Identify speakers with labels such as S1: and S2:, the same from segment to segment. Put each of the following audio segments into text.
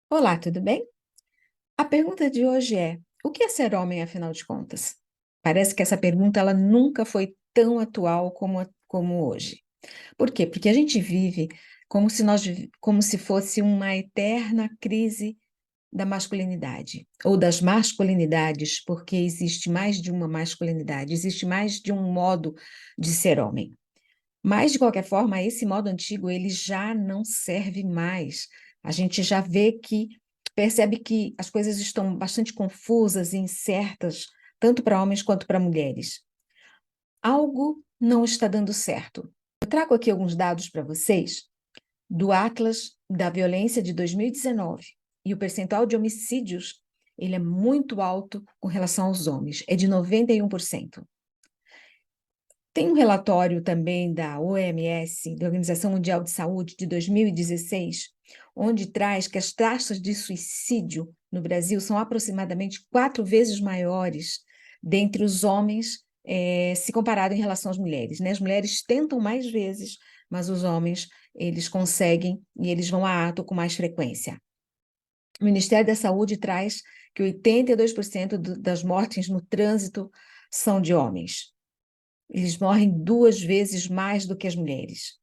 S1: Olá, tudo bem? A pergunta de hoje é: o que é ser homem, afinal de contas? Parece que essa pergunta ela nunca foi tão atual como hoje. Por quê? Porque a gente vive como se fosse uma eterna crise da masculinidade, ou das masculinidades, porque existe mais de uma masculinidade, existe mais de um modo de ser homem. Mas, de qualquer forma, esse modo antigo ele já não serve mais. A gente já percebe que as coisas estão bastante confusas e incertas, tanto para homens quanto para mulheres. Algo não está dando certo. Eu trago aqui alguns dados para vocês do Atlas da Violência de 2019. E o percentual de homicídios, ele é muito alto com relação aos homens, é de 91%. Tem um relatório também da OMS, da Organização Mundial de Saúde, de 2016, onde traz que as taxas de suicídio no Brasil são aproximadamente 4 vezes maiores dentre os homens, se comparado em relação às mulheres, né? As mulheres tentam mais vezes, mas os homens, eles conseguem e eles vão a ato com mais frequência. O Ministério da Saúde traz que 82% das mortes no trânsito são de homens. Eles morrem 2 vezes mais do que as mulheres.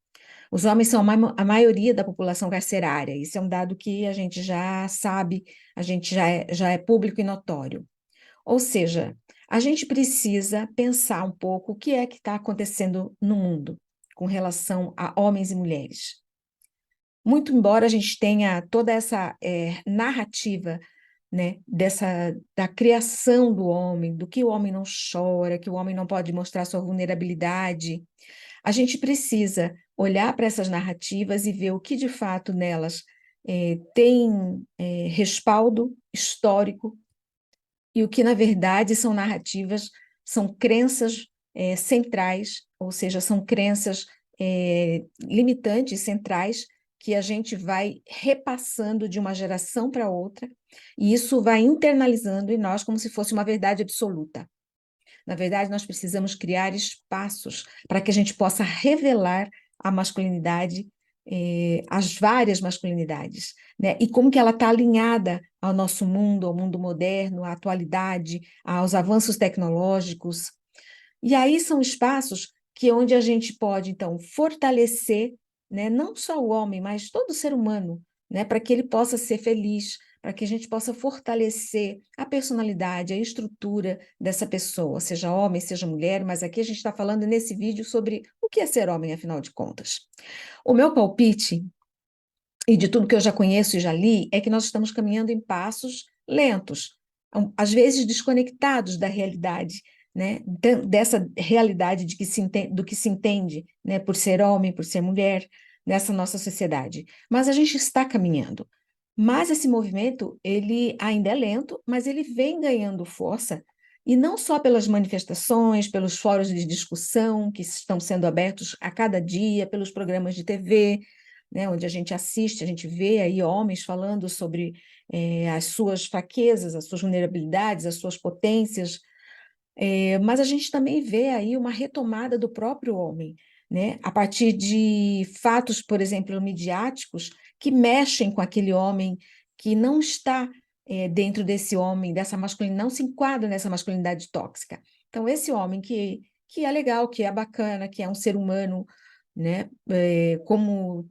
S1: Os homens são a maioria da população carcerária. Isso é um dado que a gente já sabe, a gente já é público e notório. Ou seja, a gente precisa pensar um pouco o que é que está acontecendo no mundo com relação a homens e mulheres. Muito embora a gente tenha toda essa narrativa, né, da criação do homem, do que o homem não chora, que o homem não pode mostrar sua vulnerabilidade, a gente precisa olhar para essas narrativas e ver o que de fato nelas tem respaldo histórico e o que na verdade são narrativas, são crenças centrais, ou seja, são crenças limitantes, centrais, que a gente vai repassando de uma geração para outra, e isso vai internalizando em nós como se fosse uma verdade absoluta. Na verdade, nós precisamos criar espaços para que a gente possa revelar a masculinidade, as várias masculinidades, né? E como que ela está alinhada ao nosso mundo, ao mundo moderno, à atualidade, aos avanços tecnológicos. E aí são espaços que onde a gente pode, então, fortalecer, né, não só o homem, mas todo ser humano, né, para que ele possa ser feliz, para que a gente possa fortalecer a personalidade, a estrutura dessa pessoa, seja homem, seja mulher, mas aqui a gente está falando nesse vídeo sobre o que é ser homem, afinal de contas. O meu palpite, e de tudo que eu já conheço e já li, é que nós estamos caminhando em passos lentos, às vezes desconectados da realidade, né? Dessa realidade do que se entende, né? Por ser homem, por ser mulher, nessa nossa sociedade. Mas a gente está caminhando. Mas esse movimento, ele ainda é lento, mas ele vem ganhando força, e não só pelas manifestações, pelos fóruns de discussão que estão sendo abertos a cada dia, pelos programas de TV, né, onde a gente assiste, a gente vê aí homens falando sobre as suas fraquezas, as suas vulnerabilidades, as suas potências, mas a gente também vê aí uma retomada do próprio homem, né, a partir de fatos, por exemplo, midiáticos, que mexem com aquele homem que não está dentro desse homem, dessa masculinidade, não se enquadra nessa masculinidade tóxica. Então, esse homem que é legal, que é bacana, que é um ser humano, né, como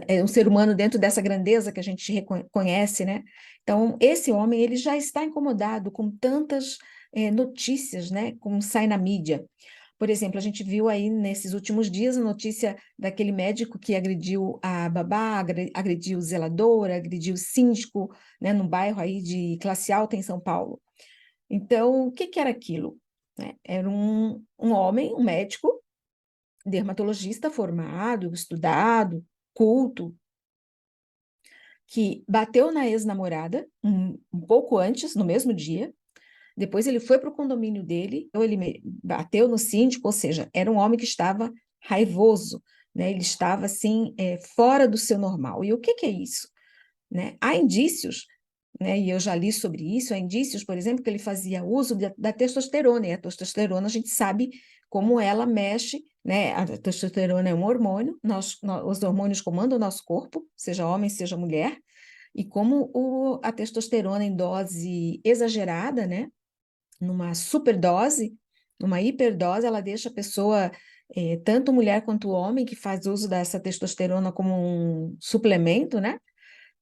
S1: é um ser humano dentro dessa grandeza que a gente reconhece, né? Então, esse homem, ele já está incomodado com tantas notícias, né? Como sai na mídia. Por exemplo, a gente viu aí nesses últimos dias a notícia daquele médico que agrediu a babá, agrediu o zelador, agrediu o síndico, né? Num bairro aí de classe alta em São Paulo. Então, o que que era aquilo? Né? Era um homem, um médico, dermatologista formado, estudado, culto, que bateu na ex-namorada um pouco antes, no mesmo dia. Depois ele foi para o condomínio dele, ou ele bateu no síndico, ou seja, era um homem que estava raivoso, né? Ele estava assim, fora do seu normal. E o que que é isso? Né? Há indícios, né? E eu já li sobre isso, há indícios, por exemplo, que ele fazia uso da testosterona, e a testosterona a gente sabe como ela mexe, né? A testosterona é um hormônio, os hormônios comandam o nosso corpo, seja homem, seja mulher, E como a testosterona em dose exagerada, né, numa superdose, numa hiperdose, ela deixa a pessoa, tanto mulher quanto homem, que faz uso dessa testosterona como um suplemento, né,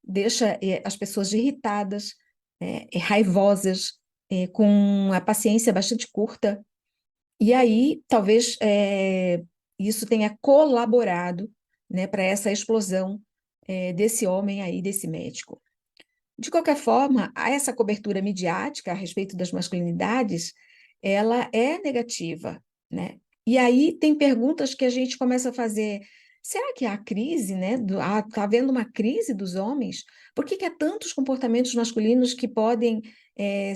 S1: deixa as pessoas irritadas, raivosas, com a paciência bastante curta. E aí, talvez isso tenha colaborado, né, para essa explosão desse homem aí, desse médico. De qualquer forma, essa cobertura midiática a respeito das masculinidades, ela é negativa, né? E aí tem perguntas que a gente começa a fazer. Será que há crise, né? Está havendo uma crise dos homens? Por que há tantos comportamentos masculinos que podem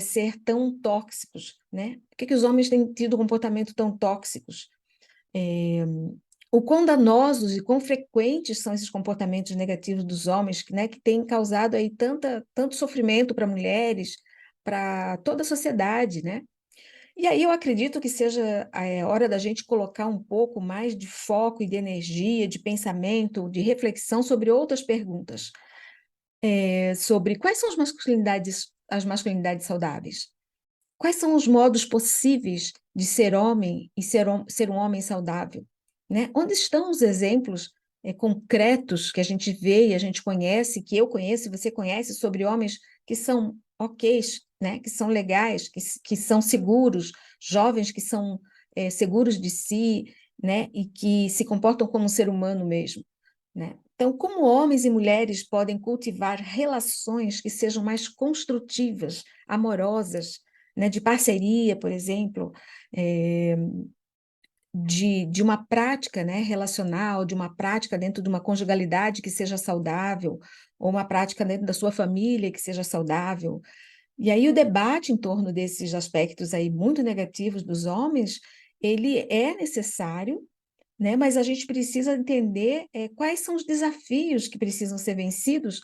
S1: ser tão tóxicos, né? Por que os homens têm tido comportamentos tão tóxicos? É, o quão danosos e quão frequentes são esses comportamentos negativos dos homens, né, que têm causado aí tanto sofrimento para mulheres, para toda a sociedade, né? E aí eu acredito que seja hora da gente colocar um pouco mais de foco e de energia, de pensamento, de reflexão sobre outras perguntas, sobre quais são as masculinidades saudáveis. Quais são os modos possíveis de ser homem e ser um homem saudável, né? Onde estão os exemplos concretos que a gente vê e a gente conhece, que eu conheço e você conhece, sobre homens que são ok's, né? Que são legais, que são seguros, jovens que são seguros de si, né? E que se comportam como um ser humano mesmo, né? Então, como homens e mulheres podem cultivar relações que sejam mais construtivas, amorosas, né, de parceria, por exemplo, eh, de uma prática, né, relacional, de uma prática dentro de uma conjugalidade que seja saudável, ou uma prática dentro da sua família que seja saudável. E aí o debate em torno desses aspectos aí muito negativos dos homens, ele é necessário, né, mas a gente precisa entender quais são os desafios que precisam ser vencidos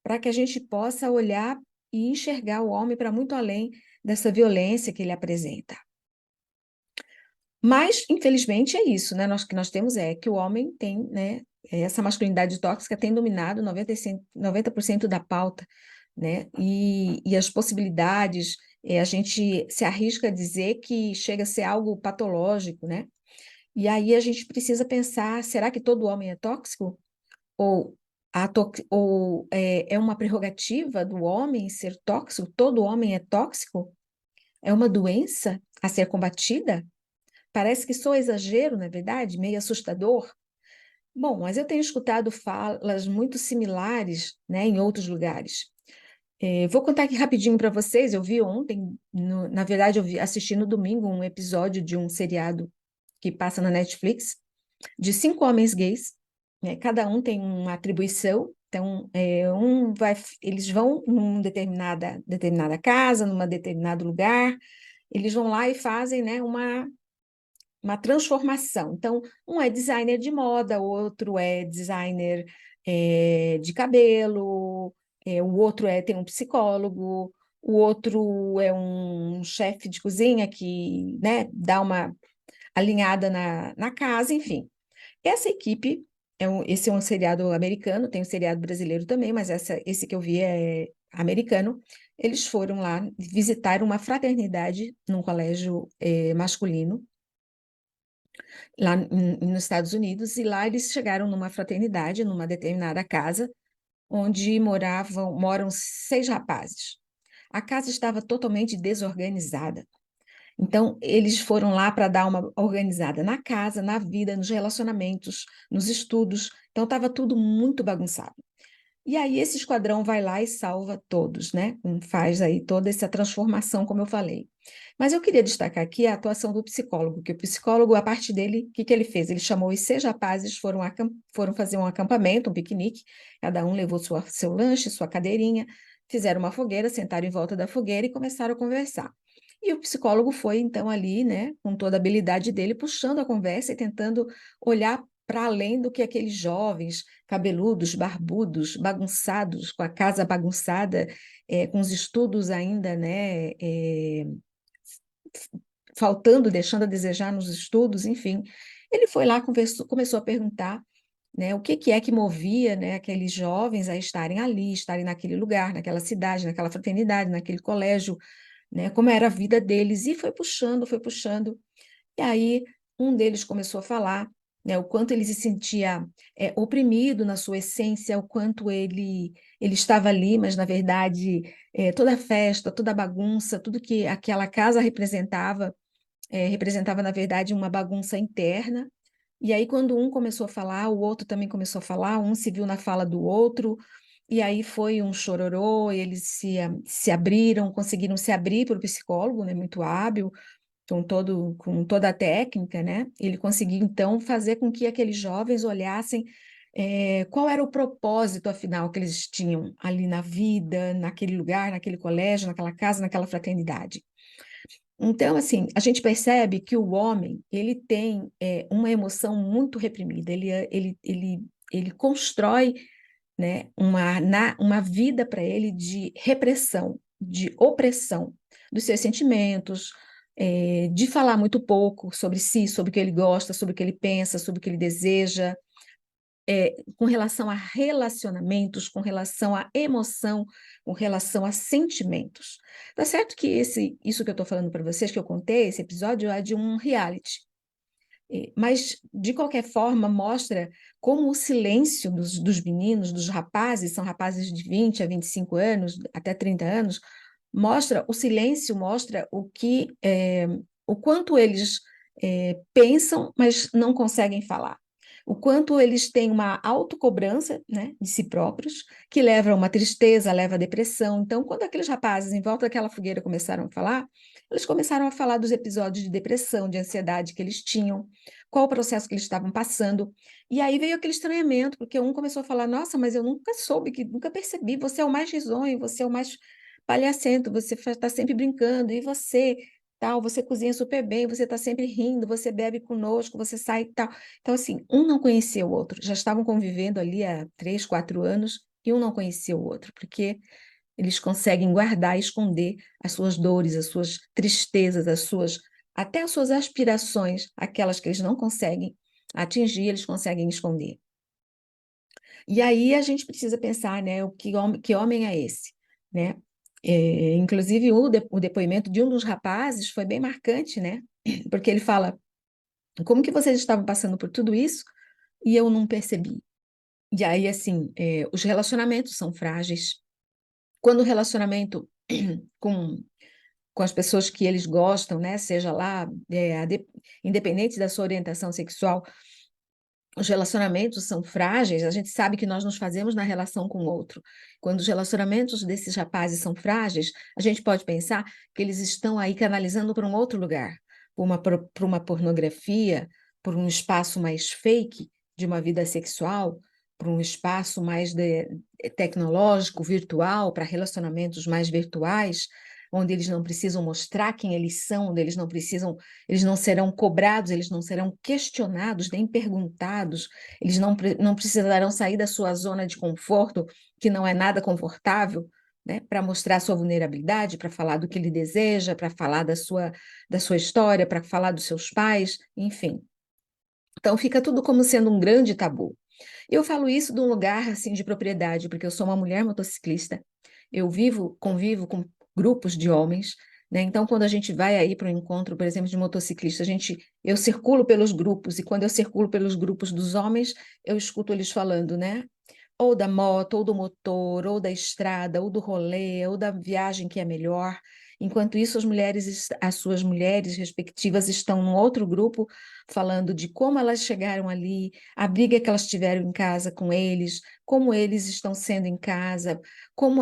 S1: para que a gente possa olhar e enxergar o homem para muito além dessa violência que ele apresenta. Mas, infelizmente, é isso, né? Que nós temos é que o homem tem, né? Essa masculinidade tóxica tem dominado 90% da pauta, né? E as possibilidades, a gente se arrisca a dizer que chega a ser algo patológico, né? E aí a gente precisa pensar, será que todo homem é tóxico? Ou, é uma prerrogativa do homem ser tóxico? Todo homem é tóxico? É uma doença a ser combatida? Parece que só exagero, não é verdade? Meio assustador. Bom, mas eu tenho escutado falas muito similares, né, em outros lugares. Vou contar aqui rapidinho para vocês. Eu vi ontem, na verdade, assisti no domingo um episódio de um seriado que passa na Netflix, de 5 homens gays, né? Cada um tem uma atribuição. Então, eles vão numa determinada casa, num determinado lugar, eles vão lá e fazem, né, uma transformação. Então, um é designer de moda, o outro é designer de cabelo, o outro tem um psicólogo, o outro é um chefe de cozinha que, né, dá uma alinhada na casa, enfim. Essa equipe, esse é um seriado americano, tem um seriado brasileiro também, mas esse que eu vi é americano. Eles foram lá visitar uma fraternidade num colégio masculino, lá nos Estados Unidos, e lá eles chegaram numa fraternidade, numa determinada casa, onde moram 6 rapazes. A casa estava totalmente desorganizada. Então, eles foram lá para dar uma organizada na casa, na vida, nos relacionamentos, nos estudos. Então, estava tudo muito bagunçado. E aí, esse esquadrão vai lá e salva todos, né? Faz aí toda essa transformação, como eu falei. Mas eu queria destacar aqui a atuação do psicólogo, que o psicólogo, a parte dele, o que que ele fez? Ele chamou os 6 rapazes, foram fazer um acampamento, um piquenique, cada um levou seu lanche, sua cadeirinha, fizeram uma fogueira, sentaram em volta da fogueira e começaram a conversar. E o psicólogo foi, então, ali, né, com toda a habilidade dele, puxando a conversa e tentando olhar para além do que aqueles jovens, cabeludos, barbudos, bagunçados, com a casa bagunçada, com os estudos ainda, né, faltando, deixando a desejar nos estudos, enfim. Ele foi lá, começou a perguntar né? O que que é que movia, né, aqueles jovens a estarem ali, estarem naquele lugar, naquela cidade, naquela fraternidade, naquele colégio, né? Como era a vida deles, e foi puxando, foi puxando. E aí um deles começou a falar, né, o quanto ele se sentia oprimido na sua essência, o quanto ele estava ali, mas na verdade toda a festa, toda a bagunça, tudo que aquela casa representava, representava na verdade uma bagunça interna. E aí quando um começou a falar, o outro também começou a falar, um se viu na fala do outro, e aí foi um chororô, eles se abriram, conseguiram se abrir para o psicólogo, né, muito hábil, com toda a técnica, né? Ele conseguiu, então, fazer com que aqueles jovens olhassem qual era o propósito, afinal, que eles tinham ali na vida, naquele lugar, naquele colégio, naquela casa, naquela fraternidade. Então, assim, a gente percebe que o homem, ele tem uma emoção muito reprimida, ele constrói, né, uma vida para ele de repressão, de opressão dos seus sentimentos, de falar muito pouco sobre si, sobre o que ele gosta, sobre o que ele pensa, sobre o que ele deseja, com relação a relacionamentos, com relação à emoção, com relação a sentimentos. Tá certo que isso que eu estou falando para vocês, que eu contei, esse episódio é de um reality. Mas, de qualquer forma, mostra como o silêncio dos meninos, dos rapazes, são rapazes de 20 a 25 anos, até 30 anos, mostra o silêncio, mostra o quanto eles pensam, mas não conseguem falar. O quanto eles têm uma autocobrança, né, de si próprios, que leva a uma tristeza, leva a depressão. Então, quando aqueles rapazes em volta daquela fogueira começaram a falar, eles começaram a falar dos episódios de depressão, de ansiedade que eles tinham, qual o processo que eles estavam passando. E aí veio aquele estranhamento, porque um começou a falar: Nossa, mas eu nunca soube, nunca percebi, você é o mais risonho, você é o mais palhacento, você está sempre brincando, e você, tal, você cozinha super bem, você está sempre rindo, você bebe conosco, você sai e tal. Então, assim, um não conhecia o outro, já estavam convivendo ali há 3, 4 anos, e um não conhecia o outro, porque eles conseguem guardar e esconder as suas dores, as suas tristezas, até as suas aspirações, aquelas que eles não conseguem atingir, eles conseguem esconder. E aí a gente precisa pensar, né, que homem é esse, né? Inclusive o depoimento de um dos rapazes foi bem marcante, né? Porque ele fala: como que vocês estavam passando por tudo isso e eu não percebi? E aí, assim, os relacionamentos são frágeis. Quando o relacionamento com com as pessoas que eles gostam, né? Seja lá, independente da sua orientação sexual, os relacionamentos são frágeis, a gente sabe que nós nos fazemos na relação com o outro. Quando os relacionamentos desses rapazes são frágeis, a gente pode pensar que eles estão aí canalizando para um outro lugar, para uma pornografia, por um espaço mais fake de uma vida sexual, para um espaço mais tecnológico, virtual, para relacionamentos mais virtuais, onde eles não precisam mostrar quem eles são, onde eles não serão cobrados, eles não serão questionados, nem perguntados, eles não precisarão sair da sua zona de conforto, que não é nada confortável, né, para mostrar sua vulnerabilidade, para falar do que ele deseja, para falar da sua história, para falar dos seus pais, enfim. Então fica tudo como sendo um grande tabu. Eu falo isso de um lugar assim de propriedade, porque eu sou uma mulher motociclista. Eu convivo com grupos de homens, né? Então, quando a gente vai aí para um encontro, por exemplo, de motociclistas, eu circulo pelos grupos e quando eu circulo pelos grupos dos homens, eu escuto eles falando, né? Ou da moto, ou do motor, ou da estrada, ou do rolê, ou da viagem que é melhor. Enquanto isso, as suas mulheres respectivas estão num outro grupo falando de como elas chegaram ali, a briga que elas tiveram em casa com eles, como eles estão sendo em casa, como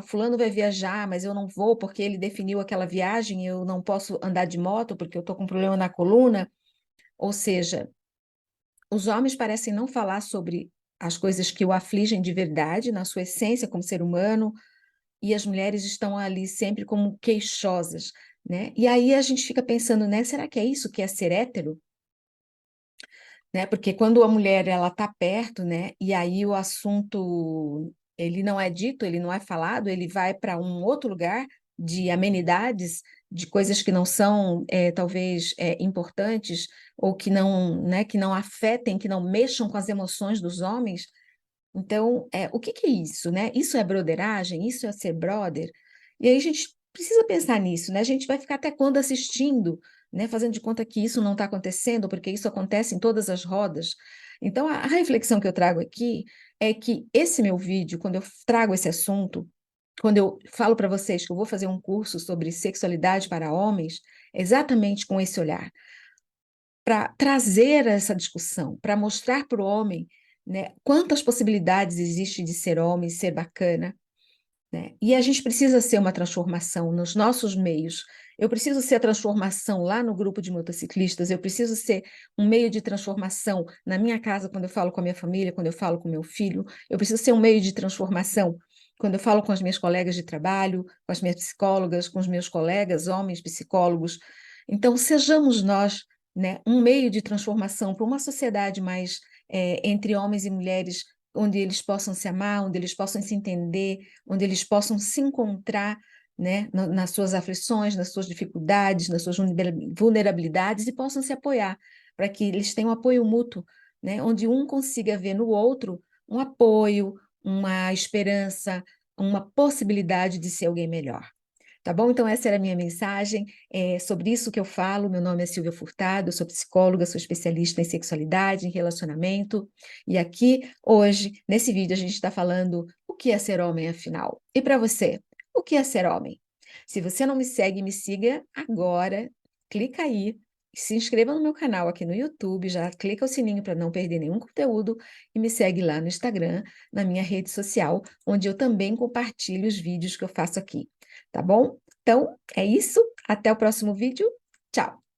S1: fulano vai viajar, mas eu não vou porque ele definiu aquela viagem, eu não posso andar de moto porque eu estou com um problema na coluna. Ou seja, os homens parecem não falar sobre as coisas que o afligem de verdade, na sua essência como ser humano, e as mulheres estão ali sempre como queixosas, né? E aí a gente fica pensando, né? Será que é isso que é ser hétero? Né? Porque quando a mulher ela está perto, né? E aí o assunto ele não é dito, ele não é falado, ele vai para um outro lugar, de amenidades, de coisas que não são, talvez, importantes, ou que não, né, que não afetem, que não mexam com as emoções dos homens. Então, o que que é isso, né? Isso é broderagem? Isso é ser brother? E aí a gente precisa pensar nisso, né? A gente vai ficar até quando assistindo, né? Fazendo de conta que isso não está acontecendo, porque isso acontece em todas as rodas. Então, a reflexão que eu trago aqui é que esse meu vídeo, quando eu trago esse assunto, quando eu falo para vocês que eu vou fazer um curso sobre sexualidade para homens, é exatamente com esse olhar para trazer essa discussão, para mostrar para o homem, né, quantas possibilidades existe de ser homem, ser bacana, né? E a gente precisa ser uma transformação nos nossos meios. Eu preciso ser a transformação lá no grupo de motociclistas, eu preciso ser um meio de transformação na minha casa, quando eu falo com a minha família, quando eu falo com meu filho, eu preciso ser um meio de transformação quando eu falo com as minhas colegas de trabalho, com as minhas psicólogas, com os meus colegas, homens psicólogos. Então, sejamos nós, né, um meio de transformação para uma sociedade mais entre homens e mulheres, onde eles possam se amar, onde eles possam se entender, onde eles possam se encontrar, né, nas suas aflições, nas suas dificuldades, nas suas vulnerabilidades e possam se apoiar, para que eles tenham um apoio mútuo, né, onde um consiga ver no outro um apoio, uma esperança, uma possibilidade de ser alguém melhor. Tá bom? Então, essa era a minha mensagem. É sobre isso que eu falo. Meu nome é Silvia Furtado, eu sou psicóloga, sou especialista em sexualidade, em relacionamento. E aqui, hoje, nesse vídeo, a gente está falando o que é ser homem, afinal. E para você, o que é ser homem? Se você não me segue, me siga agora. Clica aí. Se inscreva no meu canal aqui no YouTube, já clica o sininho para não perder nenhum conteúdo e me segue lá no Instagram, na minha rede social, onde eu também compartilho os vídeos que eu faço aqui. Tá bom? Então, é isso. Até o próximo vídeo. Tchau!